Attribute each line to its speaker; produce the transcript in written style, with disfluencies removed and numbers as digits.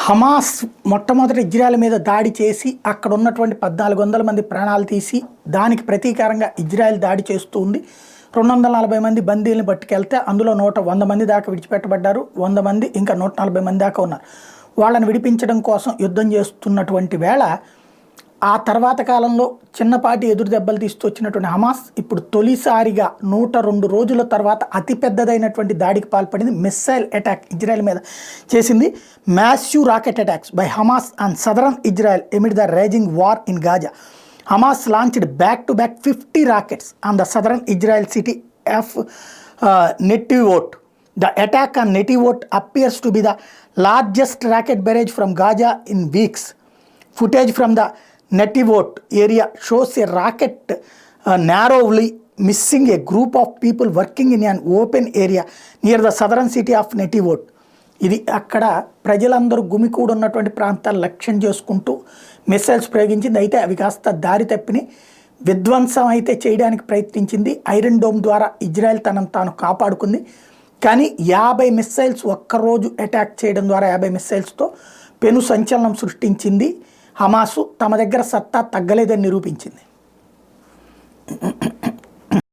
Speaker 1: Hamas మొట్టమొదటి Israel మీద దాడి చేసి అక్కడ ఉన్నటువంటి 1400 మంది ప్రాణాలు తీసి దానికి ప్రతీకారంగా ఇజ్రాయెల్ దాడి చేస్తూ ఉంది. 240 మంది బందీలను పట్టుకెళ్తే అందులో 100 మంది దాకా విడిచిపెట్టబడ్డారు. 100 మంది ఇంకా 140 మంది దాకా ఉన్నారు. వాళ్ళని విడిపించడం కోసం యుద్ధం చేస్తున్నటువంటి వేళ ఆ తర్వాత కాలంలో చిన్నపాటి ఎదురు దెబ్బలు తీస్తూ వచ్చినటువంటి హమాస్ ఇప్పుడు తొలిసారిగా 102 రోజుల తర్వాత అతిపెద్దదైనటువంటి దాడికి పాల్పడింది. మిస్సైల్ అటాక్ ఇజ్రాయెల్ మీద చేసింది. Massive rocket attacks by Hamas and southern Israel amid the raging war in Gaza. Hamas launched back-to-back 50 rockets on the southern Israel city of Netivot. The attack on Netivot appears to be the largest rocket barrage from Gaza in weeks. Footage from the Netivot area shows a rocket narrowly missing a group of people working in an open area near the southern city of Netivot. ఇది అక్కడ ప్రజలందరూ గుమికూడు ఉన్నటువంటి ప్రాంతాలు లక్ష్యం చేసుకుంటూ missiles ప్రయోగించింది. అయితే అవి కాస్త దారి తప్పిని విధ్వంసం అయితే చేయడానికి ప్రయత్నించింది. ఐరన్ డోమ్ ద్వారా ఇజ్రాయెల్ తనను తాను కాపాడుకుంది. కానీ 50 మిసైల్స్ ఒక్కరోజు అటాక్ చేయడం ద్వారా 50 మిసైల్స్తో పెను సంచలనం సృష్టించింది. హమాసు తమ దగ్గర సత్తా తగ్గలేదని నిరూపించింది.